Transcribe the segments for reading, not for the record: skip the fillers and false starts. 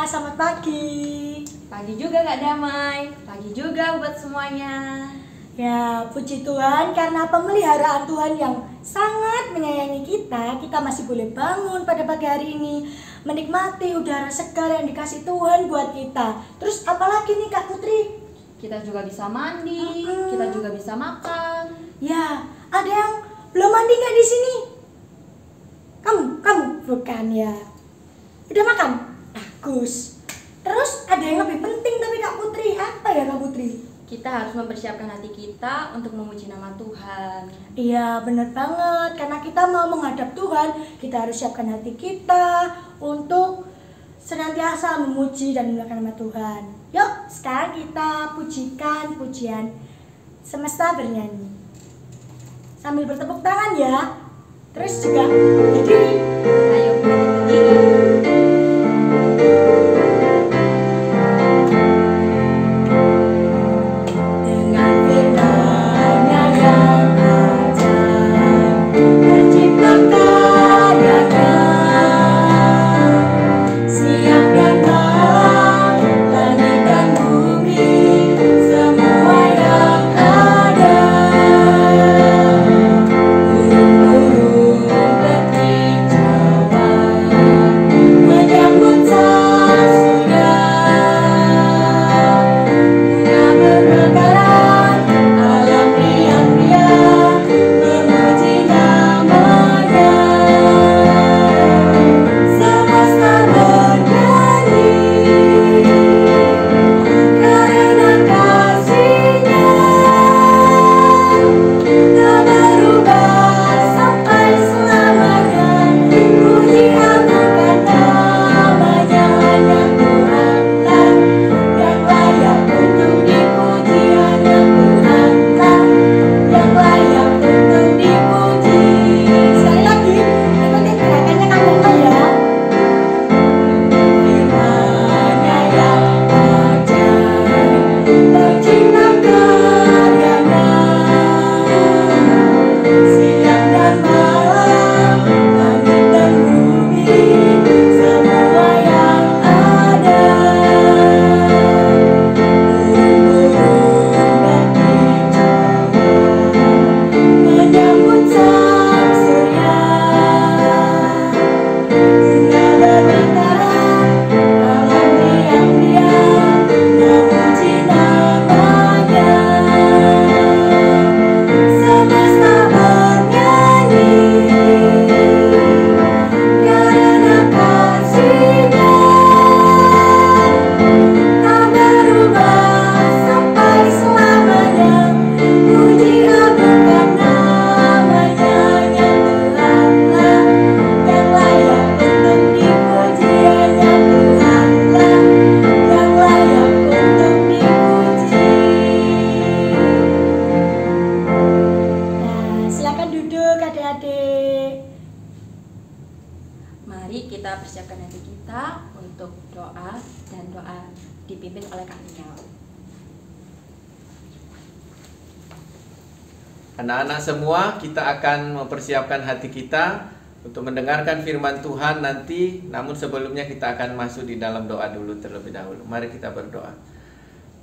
selamat pagi. Pagi juga Kak Damai, pagi juga buat semuanya. Ya, puji Tuhan karena pemeliharaan Tuhan yang sangat menyayangi kita masih boleh bangun pada pagi hari ini, menikmati udara segar yang dikasih Tuhan buat kita. Terus apalagi nih Kak Putri? Kita juga bisa mandi, kita juga bisa makan. Ya, ada yang belum mandi nggak di sini? Kamu bukan ya? Udah makan? Bagus. Terus ada yang lebih penting tapi Kak Putri, apa ya Kak Putri? Kita harus mempersiapkan hati kita untuk memuji nama Tuhan. Iya, benar banget. Karena kita mau menghadap Tuhan, kita harus siapkan hati kita untuk senantiasa memuji dan memuliakan nama Tuhan. Yuk, sekarang kita pujikan pujian semesta bernyanyi. Sambil bertepuk tangan ya. Terus juga berdiri. Ayo kita berdiri. Mari kita persiapkan hati kita untuk doa dan doa dipimpin oleh Kak Niel. Anak-anak semua, kita akan mempersiapkan hati kita untuk mendengarkan firman Tuhan nanti. Namun sebelumnya kita akan masuk di dalam doa dulu terlebih dahulu. Mari kita berdoa.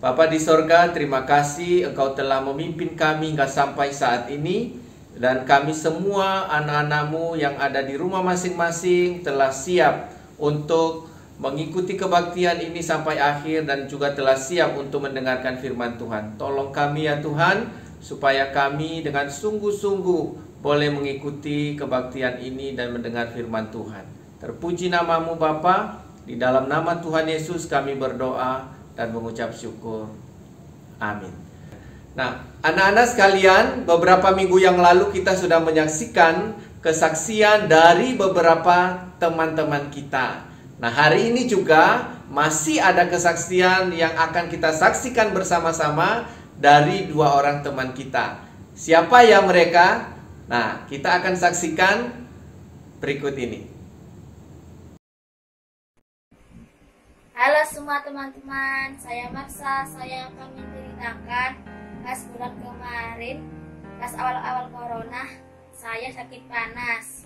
Bapa di sorga, terima kasih Engkau telah memimpin kami hingga sampai saat ini. Dan kami semua anak-anak-Mu yang ada di rumah masing-masing telah siap untuk mengikuti kebaktian ini sampai akhir dan juga telah siap untuk mendengarkan firman Tuhan. Tolong kami ya Tuhan, supaya kami dengan sungguh-sungguh boleh mengikuti kebaktian ini dan mendengar firman Tuhan. Terpuji nama-Mu Bapa, di dalam nama Tuhan Yesus kami berdoa dan mengucap syukur. Amin. Nah, anak-anak sekalian, beberapa minggu yang lalu kita sudah menyaksikan kesaksian dari beberapa teman-teman kita. Nah, hari ini juga masih ada kesaksian yang akan kita saksikan bersama-sama dari dua orang teman kita. Siapa ya mereka? Nah, kita akan saksikan berikut ini. Halo semua teman-teman, saya Marsa. Saya akan menceritakan pas bulan kemarin, pas awal-awal corona, saya sakit panas.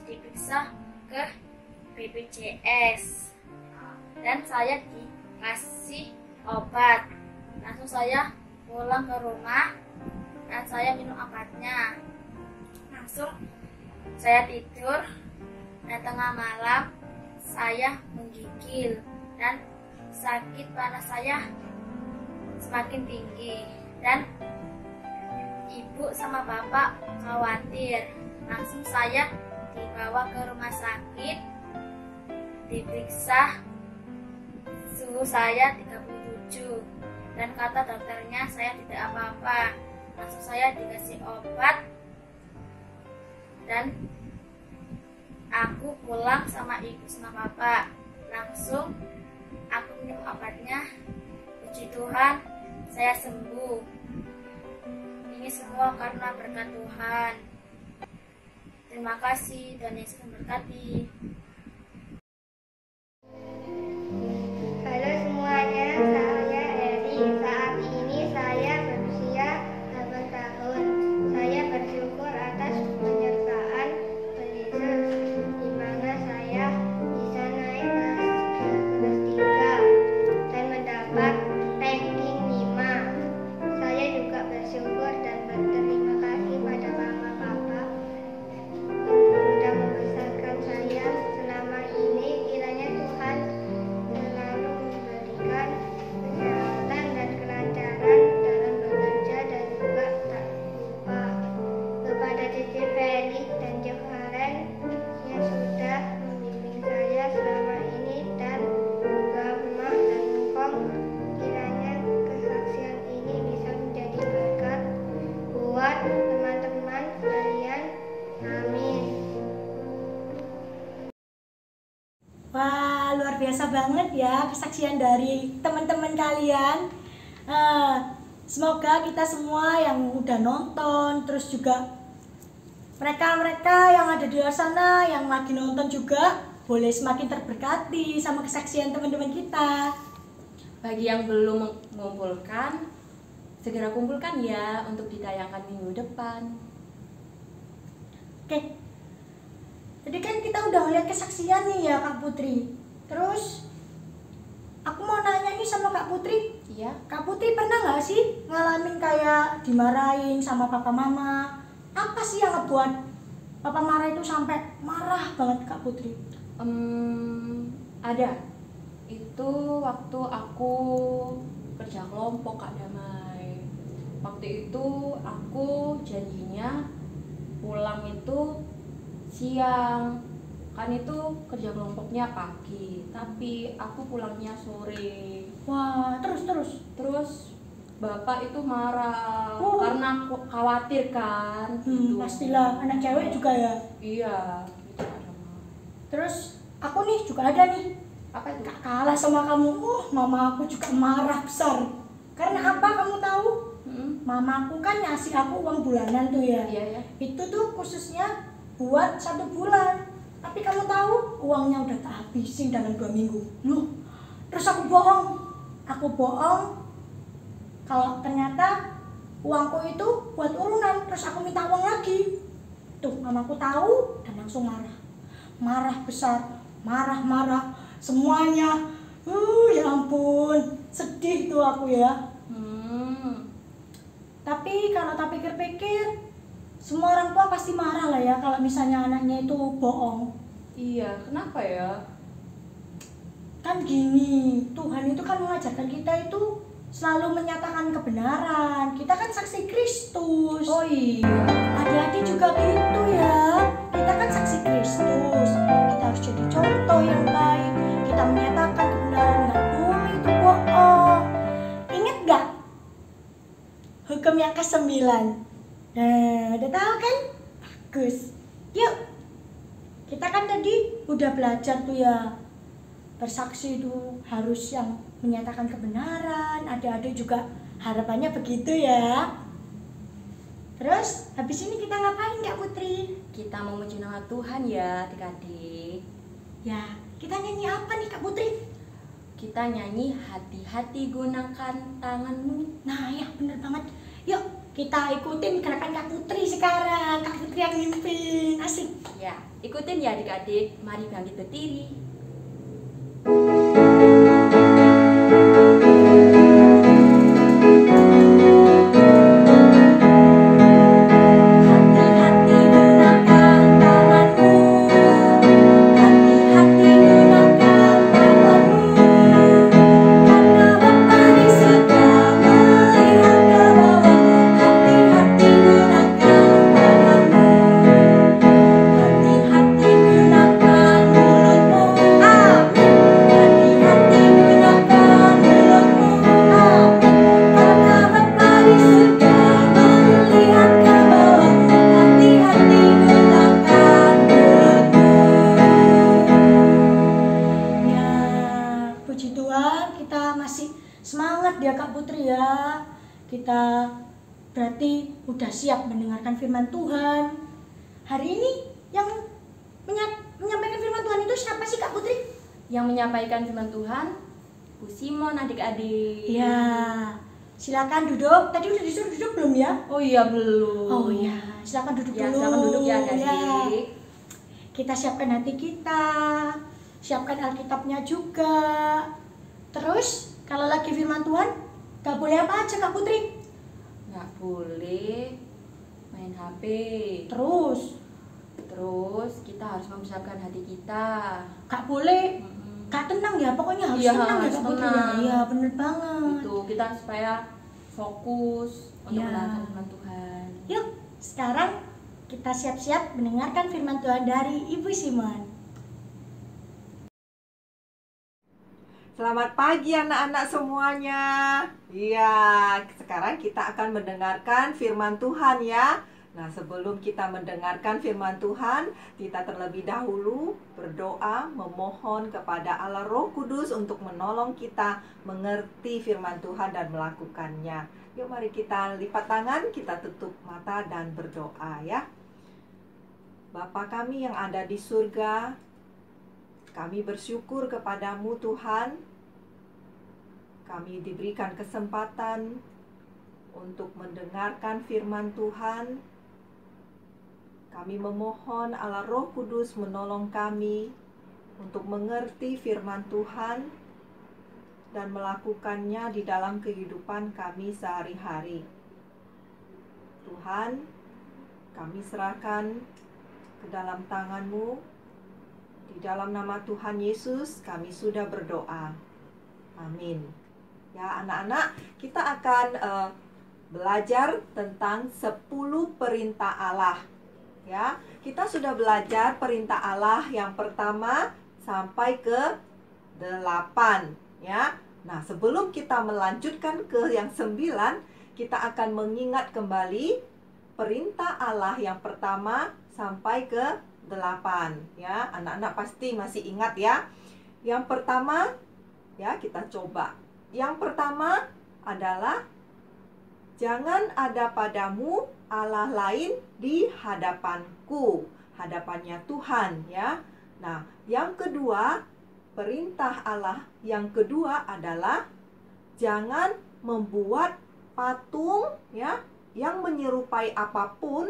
Diperiksa ke BPJS dan saya dikasih obat. Langsung saya pulang ke rumah dan saya minum obatnya. Langsung saya tidur dan tengah malam saya menggigil dan sakit panas saya semakin tinggi dan ibu sama bapak khawatir. Langsung saya dibawa ke rumah sakit, diperiksa, suhu saya 37 dan kata dokternya saya tidak apa-apa. Langsung saya dikasih obat dan aku pulang sama ibu sama bapak. Langsung aku minum obatnya, puji Tuhan saya sembuh. Ini semua karena berkat Tuhan. Terima kasih, Tuhan Yesus memberkati. Halo semuanya, saya Eri. Saat ini saya berusia 8 tahun. Saya bersyukur atas penyertaan Yesus, di mana saya bisa naik ke kelas 3 dan mendapat ranking 5. Saya juga bersyukur dan berterima kasih pada mama papa sudah membesarkan saya selama ini. Kiranya Tuhan selalu memberikan kesehatan dan kelancaran dalam bekerja dan juga tak lupa kepada Cici Feli dan Jevaren yang sudah membimbing saya selama ini dan juga Mak dan Engkong. Kiranya kesaksian ini bisa menjadi berkat buat teman-teman sekalian. Amin. Wah, luar biasa banget ya kesaksian dari teman-teman kalian. Semoga kita semua yang udah nonton, terus juga mereka-mereka yang ada di luar sana yang lagi nonton juga boleh semakin terberkati sama kesaksian teman-teman kita. Bagi yang belum mengumpulkan, segera kumpulkan ya untuk ditayangkan minggu depan. Oke, jadi kan kita udah ngeliat kesaksian nih ya Kak Putri. Terus aku mau nanya nih sama Kak Putri. Iya. Kak Putri pernah nggak sih ngalamin kayak dimarahin sama papa mama? Apa sih yang ngebuat papa marah itu sampai marah banget Kak Putri? Ada. Itu waktu aku kerja kelompok Kak Damai. Waktu itu aku janjinya pulang itu siang. Kan itu kerja kelompoknya pagi, tapi aku pulangnya sore. Wah, terus. Terus bapak itu marah Oh. karena aku khawatir kan. gitu. Pastilah anak cewek juga ya. Iya, gitu ada. Terus aku nih juga ada nih. Apa itu? Gak kalah sama kamu. Mama aku juga marah besar. Karena apa kamu tahu? Mamaku kan ngasih aku uang bulanan tuh ya. Iya ya. Itu tuh khususnya buat 1 bulan. Tapi kamu tahu uangnya udah tak habisin dalam 2 minggu. Loh, terus aku bohong. Kalau ternyata uangku itu buat urunan. Terus aku minta uang lagi. Tuh, mamaku tahu dan langsung marah. Marah besar, marah semuanya. Ya ampun, sedih tuh aku ya. Tapi kalau tak pikir-pikir, semua orang tua pasti marah lah ya kalau misalnya anaknya itu bohong. Iya, kenapa ya? Kan gini, Tuhan itu kan mengajarkan kita itu selalu menyatakan kebenaran. Kita kan saksi Kristus. Oh iya. Adik-adik juga gitu ya. Kita kan saksi Kristus. Kita harus jadi contoh yang baik. Kita menyatakan kebenaran, nggak boleh itu bohong. Ingat nggak? Hukum yang ke-9. Nah, udah tahu kan? Bagus. Yuk. Kita kan tadi udah belajar tuh ya. Bersaksi itu harus yang menyatakan kebenaran. Adik-adik juga harapannya begitu ya. Terus habis ini kita ngapain Kak Putri? Kita memuji nama Tuhan ya adik-adik. Ya, kita nyanyi apa nih Kak Putri? Kita nyanyi hati-hati gunakan tanganmu. Nah ya bener banget. Yuk kita ikutin gerakan Kak Putri sekarang. Kak Putri yang mimpin. Asik. Ya, ikutin ya adik-adik. Mari bangkit berdiri. Hati-hati gunakan tanganmu. Hati-hati gunakan tanganmu. Karena Bapa di surga melihat ke bawah. Hati-hati gunakan tanganmu. Hati-hati gunakan mulutmu. Amin. Hati-hati gunakan mulutmu. Amin. Karena Bapa di surga melihat ke bawah. Hati-hati gunakan mulutmu. Ya, puji Tuhan, kita masih semangat ya Kak Putri ya. Kita berarti udah siap mendengarkan firman Tuhan. Hari ini yang menyampaikan firman Tuhan itu siapa sih Kak Putri? Yang menyampaikan firman Tuhan, Bu Simon adik-adik. Ya, silakan duduk. Tadi udah disuruh duduk belum ya? Oh iya belum. Oh ya, silakan duduk Ya, dulu. silakan duduk ya Ya. adik-adik. Kita siapkan hati kita, siapkan Alkitabnya juga. Terus kalau lagi firman Tuhan, gak boleh apa aja Kak Putri? Nggak boleh main HP. Terus kita harus mempersiapkan hati kita. Gak boleh, Mm-mm. gak tenang ya, pokoknya harus Iya, tenang ya harus Kak Putri ya. tenang. Iya bener banget. Itu kita supaya fokus untuk Ya. mendengarkan firman Tuhan. Yuk, sekarang kita siap-siap mendengarkan firman Tuhan dari Ibu Simon. Selamat pagi anak-anak semuanya. Iya, sekarang kita akan mendengarkan firman Tuhan ya. Nah, sebelum kita mendengarkan firman Tuhan, kita terlebih dahulu berdoa memohon kepada Allah Roh Kudus untuk menolong kita mengerti firman Tuhan dan melakukannya. Yuk mari kita lipat tangan, kita tutup mata dan berdoa ya. Bapa kami yang ada di surga, kami bersyukur kepadamu Tuhan. Kami diberikan kesempatan untuk mendengarkan firman Tuhan. Kami memohon Allah Roh Kudus menolong kami untuk mengerti firman Tuhan dan melakukannya di dalam kehidupan kami sehari-hari. Tuhan, kami serahkan ke dalam tangan-Mu. Di dalam nama Tuhan Yesus kami sudah berdoa. Amin. Ya anak-anak, kita akan belajar tentang 10 perintah Allah. Ya, kita sudah belajar perintah Allah yang pertama sampai ke 8. Ya, nah sebelum kita melanjutkan ke yang 9, kita akan mengingat kembali perintah Allah yang pertama sampai ke 8. Ya, anak-anak pasti masih ingat ya. Yang pertama, ya kita coba. Yang pertama adalah jangan ada padamu Allah lain di hadapanku, hadapannya Tuhan ya. Nah, yang kedua, perintah Allah yang kedua adalah jangan membuat patung ya yang menyerupai apapun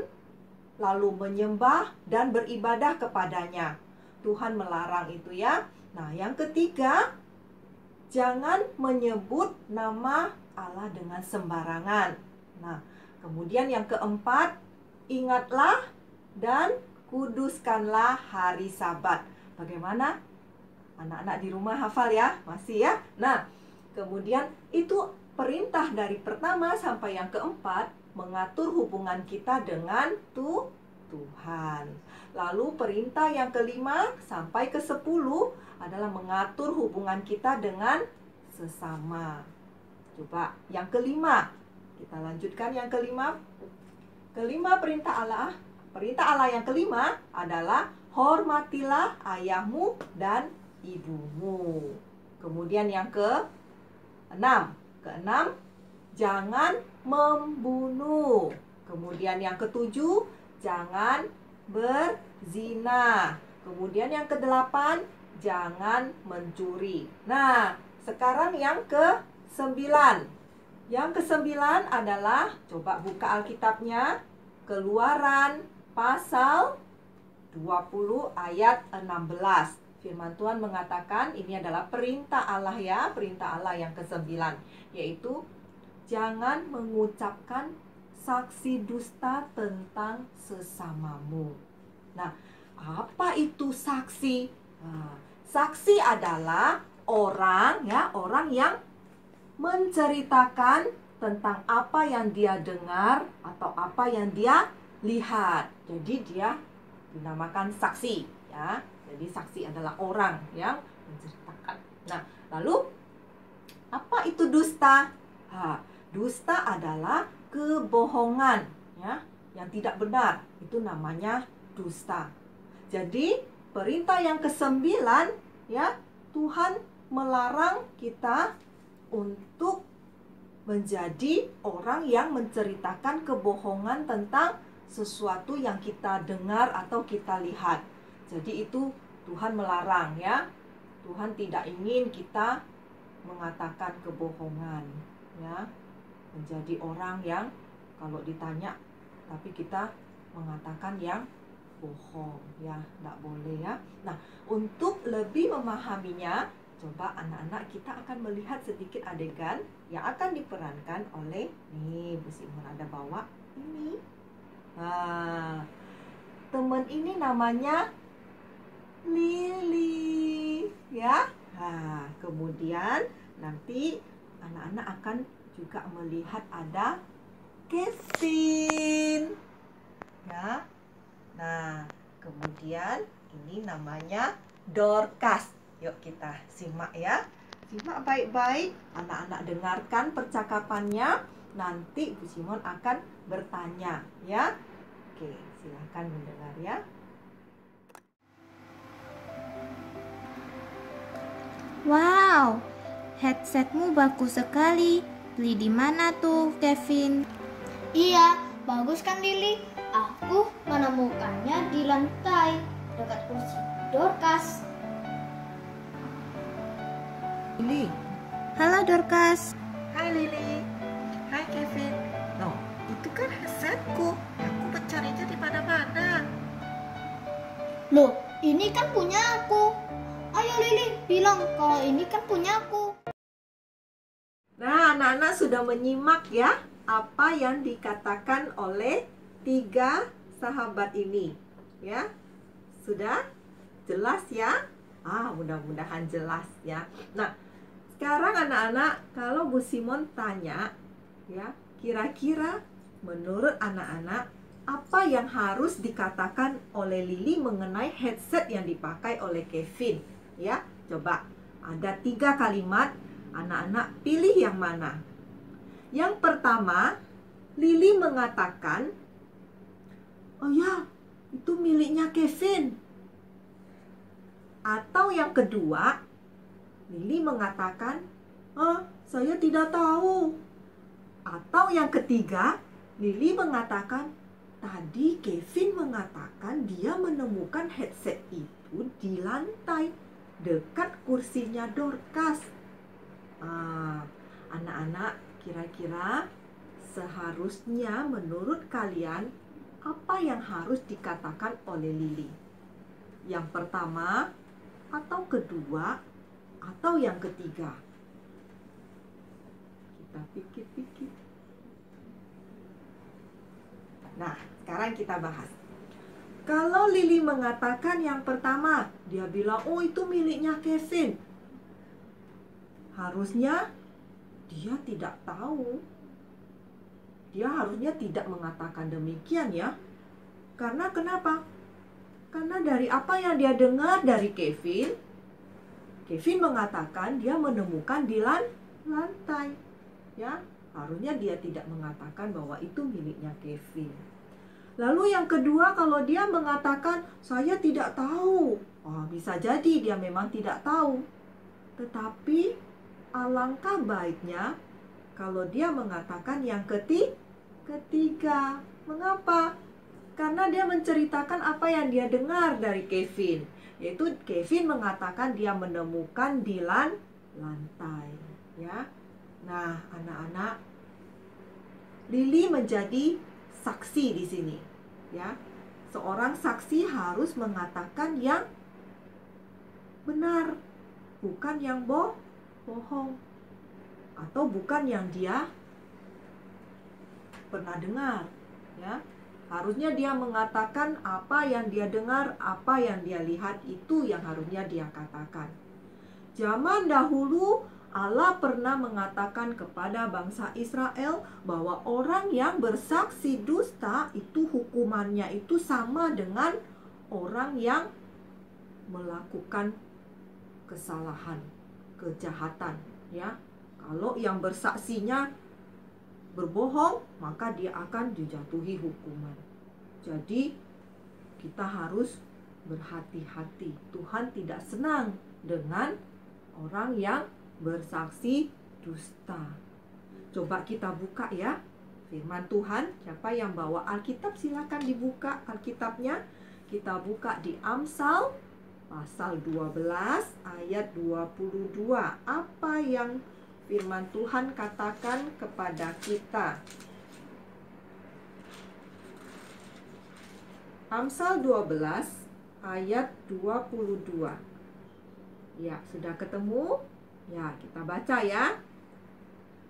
lalu menyembah dan beribadah kepadanya. Tuhan melarang itu ya. Nah, yang ketiga, jangan menyebut nama Allah dengan sembarangan. Nah, kemudian yang keempat, ingatlah dan kuduskanlah hari Sabat. Bagaimana? Anak-anak di rumah hafal ya? Masih ya? Nah, kemudian itu perintah dari pertama sampai yang keempat mengatur hubungan kita dengan Tuhan. Lalu perintah yang kelima sampai ke 10 adalah mengatur hubungan kita dengan sesama. Coba yang kelima, kita lanjutkan yang kelima. Kelima perintah Allah. Perintah Allah yang kelima adalah hormatilah ayahmu dan ibumu. Kemudian yang keenam, jangan membunuh. Kemudian yang ketujuh, jangan berzina. Kemudian yang kedelapan, jangan mencuri. Nah, sekarang yang ke-9. Yang ke-9 adalah, coba buka Alkitabnya, Keluaran pasal 20 ayat 16. Firman Tuhan mengatakan, ini adalah perintah Allah ya, perintah Allah yang ke-9, yaitu jangan mengucapkan saksi dusta tentang sesamamu. Nah, apa itu saksi? Nah, saksi adalah orang yang menceritakan tentang apa yang dia dengar atau apa yang dia lihat. Jadi dia dinamakan saksi ya. Jadi saksi adalah orang yang menceritakan. Nah, lalu apa itu dusta? Dusta adalah kebohongan ya, yang tidak benar. Itu namanya dusta. Jadi perintah yang ke-9 ya, Tuhan melarang kita untuk menjadi orang yang menceritakan kebohongan tentang sesuatu yang kita dengar atau kita lihat. Jadi itu Tuhan melarang ya. Tuhan tidak ingin kita mengatakan kebohongan ya. Menjadi orang yang kalau ditanya tapi kita mengatakan yang bohong ya, tidak boleh ya. Nah, untuk lebih memahaminya, coba anak-anak kita akan melihat sedikit adegan yang akan diperankan oleh Bu Simon ada bawa ini. Teman ini namanya Lily ya. Kemudian nanti anak-anak akan juga melihat ada Kevin ya. Nah, kemudian ini namanya Dorcas. Yuk kita simak ya. Simak baik-baik. Anak-anak dengarkan percakapannya. Nanti Bu Simon akan bertanya ya. Oke, silahkan mendengar ya. Wow, headsetmu bagus sekali. Beli di mana tuh, Kevin? Iya, bagus kan Lily? Aku menemukannya di lantai dekat kursi Dorcas. Lily. Halo Dorcas. Hai Lily. Hai Kevin. Loh, itu kan headsetku. Aku mencarinya di mana-mana. Loh, ini kan punya aku. Ayo Lily, bilang kalau ini kan punya aku. Nah, anak-anak sudah menyimak ya apa yang dikatakan oleh 3 sahabat ini. Ya, sudah jelas ya? Mudah-mudahan jelas ya. Nah, sekarang anak-anak, kalau Bu Simon tanya ya, kira-kira menurut anak-anak apa yang harus dikatakan oleh Lily mengenai headset yang dipakai oleh Kevin? Ya, coba ada 3 kalimat, anak-anak pilih yang mana? Yang pertama, Lily mengatakan, oh ya, itu miliknya Kevin. Atau yang kedua, Lily mengatakan, saya tidak tahu. Atau yang ketiga, Lily mengatakan, tadi Kevin mengatakan dia menemukan headset itu di lantai dekat kursinya Dorcas. Anak-anak, kira-kira seharusnya menurut kalian apa yang harus dikatakan oleh Lily? Yang pertama, atau kedua, atau yang ketiga? Kita pikir-pikir. Nah, sekarang kita bahas. Kalau Lily mengatakan yang pertama, dia bilang, oh itu miliknya Kevin. Harusnya dia tidak tahu. Dia harusnya tidak mengatakan demikian ya. Karena kenapa? Karena dari apa yang dia dengar dari Kevin, Kevin mengatakan dia menemukan di lantai. Ya, harusnya dia tidak mengatakan bahwa itu miliknya Kevin. Lalu yang kedua, kalau dia mengatakan saya tidak tahu, bisa jadi dia memang tidak tahu. Tetapi alangkah baiknya kalau dia mengatakan yang ketiga. Mengapa? Karena dia menceritakan apa yang dia dengar dari Kevin. Yaitu Kevin mengatakan dia menemukan di lantai. Ya. Nah, anak-anak, Lili menjadi saksi di sini, ya. Seorang saksi harus mengatakan yang benar, bukan yang bohong, atau bukan yang dia pernah dengar, ya. Harusnya dia mengatakan apa yang dia dengar, apa yang dia lihat, itu yang harusnya dia katakan. Zaman dahulu Allah pernah mengatakan kepada bangsa Israel bahwa orang yang bersaksi dusta itu hukumannya itu sama dengan orang yang melakukan kesalahan, kejahatan, ya. Kalau yang bersaksinya berbohong, maka dia akan dijatuhi hukuman. Jadi kita harus berhati-hati. Tuhan tidak senang dengan orang yang bersaksi dusta. Coba kita buka ya firman Tuhan. Siapa yang bawa Alkitab silakan dibuka Alkitabnya. Kita buka di Amsal pasal 12 ayat 22. Apa yang firman Tuhan katakan kepada kita? Amsal 12 ayat 22. Ya, sudah ketemu? Ya, kita baca ya.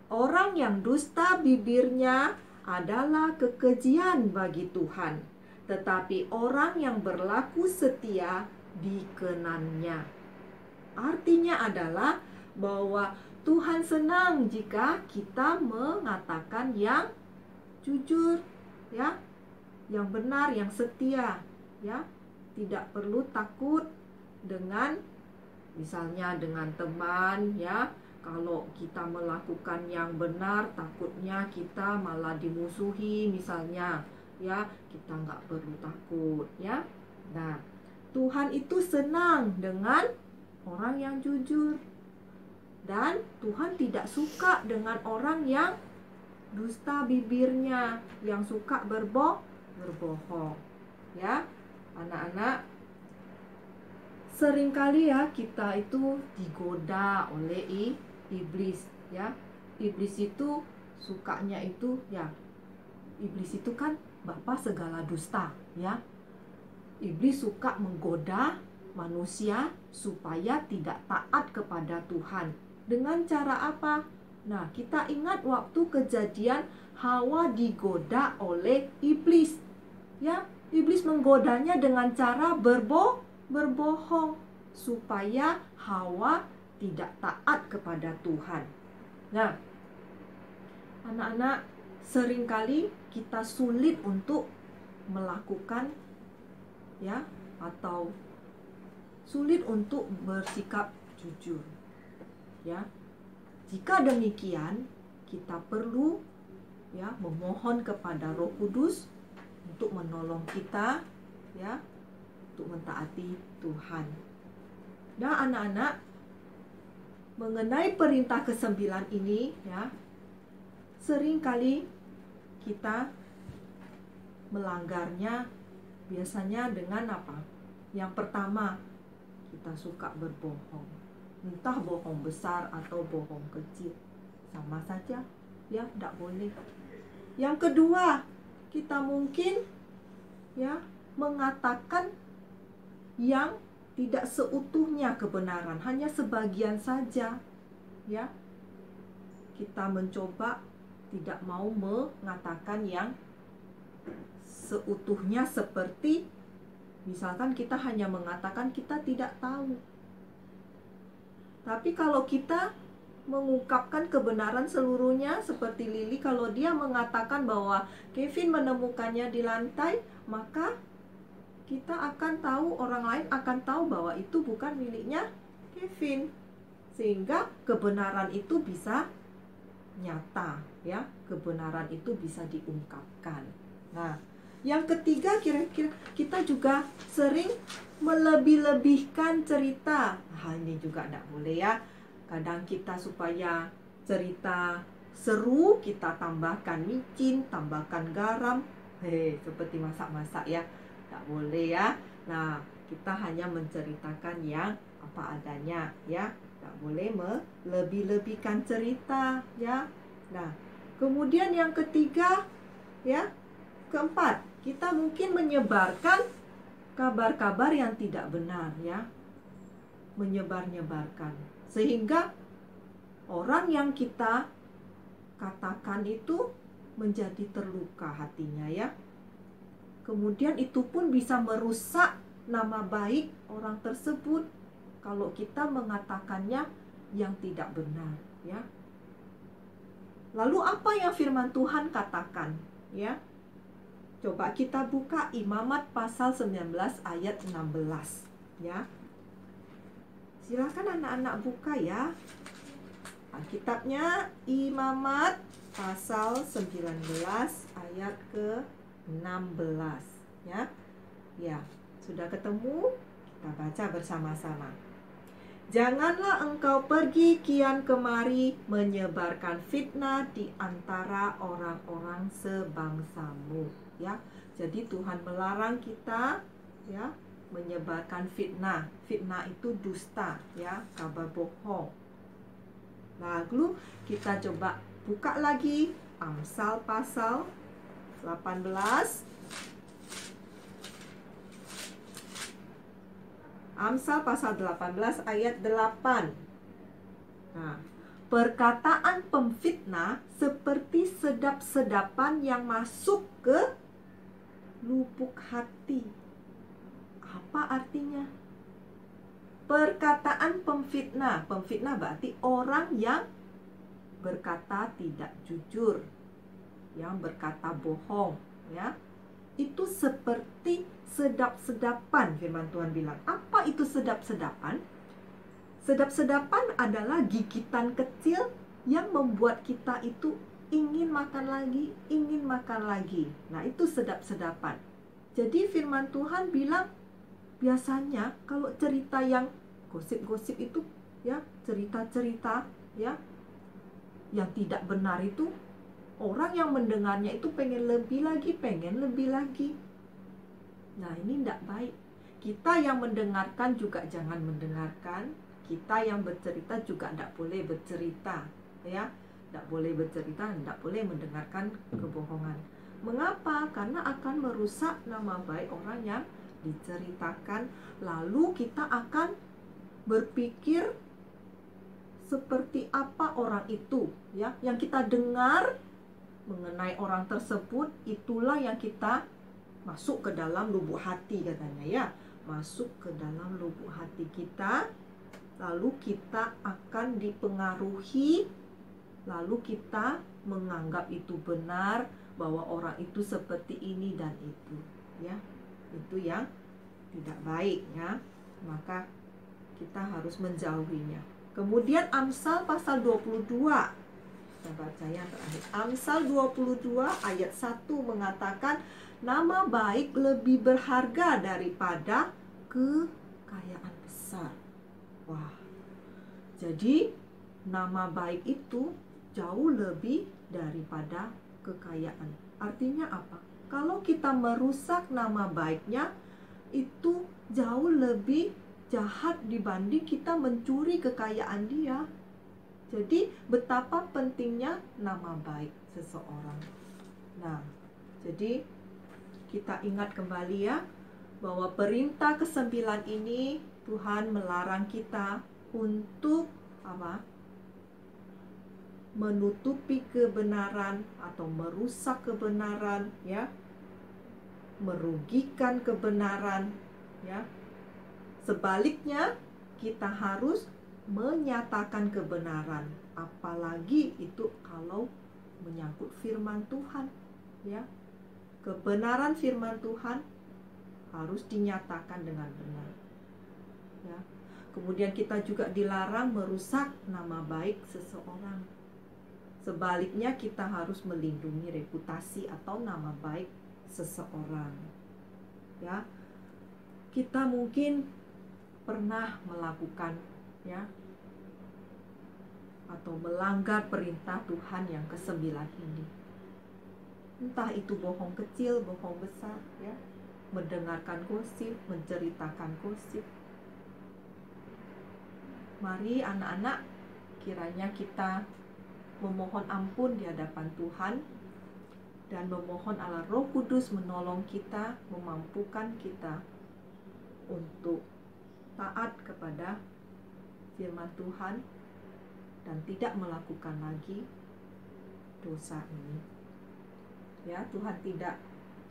Orang yang dusta bibirnya adalah kekejian bagi Tuhan, tetapi orang yang berlaku setia dikenannya. Artinya adalah bahwa Tuhan senang jika kita mengatakan yang jujur, ya, yang benar, yang setia, ya. Tidak perlu takut dengan misalnya dengan teman, ya. Kalau kita melakukan yang benar, takutnya kita malah dimusuhi misalnya, ya. Kita nggak perlu takut, ya. Nah, Tuhan itu senang dengan orang yang jujur. Dan Tuhan tidak suka dengan orang yang dusta bibirnya, yang suka berbohong. Ya, anak-anak, seringkali ya kita itu digoda oleh iblis, ya. Iblis itu sukanya itu, ya. Iblis itu kan bapa segala dusta, ya. Iblis suka menggoda manusia supaya tidak taat kepada Tuhan. Dengan cara apa? Nah, kita ingat waktu kejadian Hawa digoda oleh iblis. Ya, iblis menggodanya dengan cara berbohong supaya Hawa tidak taat kepada Tuhan. Nah, anak-anak, seringkali kita sulit untuk melakukan, ya, atau sulit untuk bersikap jujur, ya. Jika demikian, kita perlu, ya, memohon kepada Roh Kudus untuk menolong kita, ya, untuk mentaati Tuhan. Nah, anak-anak, mengenai perintah ke-9 ini, ya, seringkali kita melanggarnya biasanya dengan apa? Yang pertama, kita suka berbohong. Entah bohong besar atau bohong kecil, sama saja, ya, tidak boleh. Yang kedua, kita mungkin, ya, mengatakan yang tidak seutuhnya kebenaran, hanya sebagian saja, ya. Kita mencoba tidak mau mengatakan yang seutuhnya, seperti misalkan kita hanya mengatakan kita tidak tahu. Tapi kalau kita mengungkapkan kebenaran seluruhnya, seperti Lili, kalau dia mengatakan bahwa Kevin menemukannya di lantai, maka kita akan tahu, orang lain akan tahu bahwa itu bukan miliknya Kevin. Sehingga kebenaran itu bisa nyata, ya, kebenaran itu bisa diungkapkan. Nah, yang ketiga, kira-kira kita juga sering melebih-lebihkan cerita. Hal ini juga tidak boleh, ya. Kadang kita supaya cerita seru, kita tambahkan micin, tambahkan garam, seperti masak-masak, ya. Tidak boleh, ya. Nah, kita hanya menceritakan yang apa adanya, ya. Tak boleh melebih-lebihkan cerita, ya. Nah, Kemudian yang ketiga, ya, keempat, kita mungkin menyebarkan kabar-kabar yang tidak benar, ya. Menyebar-nyebarkan. Sehingga orang yang kita katakan itu menjadi terluka hatinya, ya. Kemudian itu pun bisa merusak nama baik orang tersebut kalau kita mengatakannya yang tidak benar, ya. Lalu apa yang firman Tuhan katakan, ya? Coba kita buka Imamat pasal 19 ayat 16, ya. Silakan anak-anak buka, ya. Alkitabnya Imamat pasal 19 ayat ke-16, ya. Ya, sudah ketemu? Kita baca bersama-sama. Janganlah engkau pergi kian kemari menyebarkan fitnah di antara orang-orang sebangsamu, ya. Jadi Tuhan melarang kita, ya, menyebarkan fitnah. Fitnah itu dusta, ya, kabar bohong. Lalu kita coba buka lagi Amsal pasal 18. Amsal pasal 18 ayat 8. Nah, perkataan pemfitnah seperti sedap-sedapan yang masuk ke lubuk hati. Apa artinya? Perkataan pemfitnah. Pemfitnah berarti orang yang berkata tidak jujur, yang berkata bohong, ya. Itu seperti sedap-sedapan, firman Tuhan bilang. Apa itu sedap-sedapan? Sedap-sedapan adalah gigitan kecil yang membuat kita itu ingin makan lagi, ingin makan lagi. Nah, itu sedap-sedapan. Jadi firman Tuhan bilang, biasanya kalau cerita yang gosip-gosip itu, ya, cerita-cerita, ya, yang tidak benar itu, orang yang mendengarnya itu pengen lebih lagi, pengen lebih lagi. Nah, ini tidak baik. Kita yang mendengarkan juga jangan mendengarkan. Kita yang bercerita juga tidak boleh bercerita, ya. Tidak boleh bercerita, tidak boleh mendengarkan kebohongan. Mengapa? Karena akan merusak nama baik orang yang diceritakan. Lalu kita akan berpikir seperti apa orang itu, ya, yang kita dengar mengenai orang tersebut, itulah yang kita masuk ke dalam lubuk hati, katanya, ya. Masuk ke dalam lubuk hati kita, lalu kita akan dipengaruhi, lalu kita menganggap itu benar, bahwa orang itu seperti ini dan itu, ya. Itu yang tidak baik, ya. Maka kita harus menjauhinya. Kemudian Amsal pasal 22. Kita baca yang terakhir. Amsal 22 ayat 1 mengatakan, nama baik lebih berharga daripada kekayaan besar. Wah. Jadi nama baik itu jauh lebih daripada kekayaan. Artinya apa? Kalau kita merusak nama baiknya, itu jauh lebih jahat dibanding kita mencuri kekayaan dia. Jadi betapa pentingnya nama baik seseorang. Nah, jadi kita ingat kembali, ya, bahwa perintah ke-9 ini Tuhan melarang kita untuk apa? Menutupi kebenaran atau merusak kebenaran, ya. Merugikan kebenaran, ya. Sebaliknya, kita harus menyatakan kebenaran, apalagi itu kalau menyangkut firman Tuhan, ya. Kebenaran firman Tuhan harus dinyatakan dengan benar, ya. Kemudian kita juga dilarang merusak nama baik seseorang. Sebaliknya, kita harus melindungi reputasi atau nama baik seseorang, ya. Kita mungkin pernah melakukan, ya, atau melanggar perintah Tuhan yang ke-9 ini. Entah itu bohong kecil, bohong besar, ya. Mendengarkan gosip, menceritakan gosip. Mari anak-anak, kiranya kita memohon ampun di hadapan Tuhan dan memohon Allah Roh Kudus menolong kita, memampukan kita untuk taat kepada firman Tuhan dan tidak melakukan lagi dosa ini. Ya, Tuhan tidak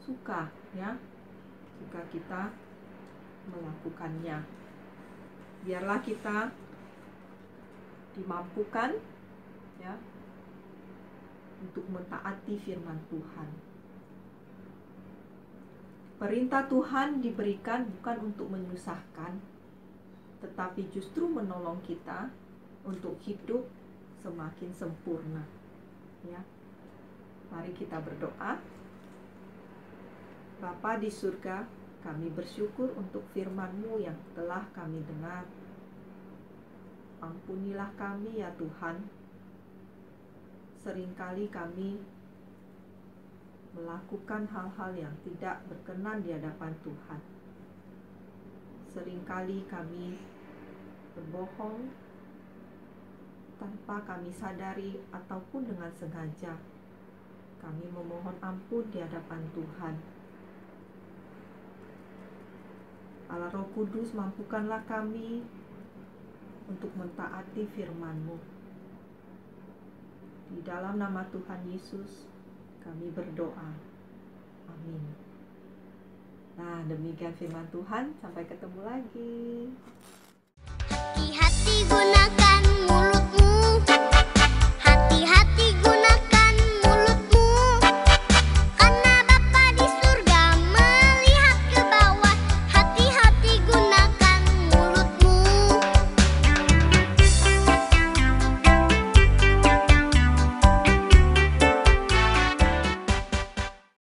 suka ya jika kita melakukannya. Biarlah kita dimampukan ya untuk mentaati firman Tuhan. Perintah Tuhan diberikan bukan untuk menyusahkan, tetapi justru menolong kita untuk hidup semakin sempurna. Ya. Mari kita berdoa. Bapa di surga, kami bersyukur untuk firman-Mu yang telah kami dengar. Ampunilah kami ya Tuhan. Seringkali kami melakukan hal-hal yang tidak berkenan di hadapan Tuhan. Seringkali kami berbohong tanpa kami sadari ataupun dengan sengaja. Kami memohon ampun di hadapan Tuhan. Allah Roh Kudus, mampukanlah kami untuk mentaati firman-Mu. Di dalam nama Tuhan Yesus kami berdoa. Amin. Nah, demikian firman Tuhan. Sampai ketemu lagi.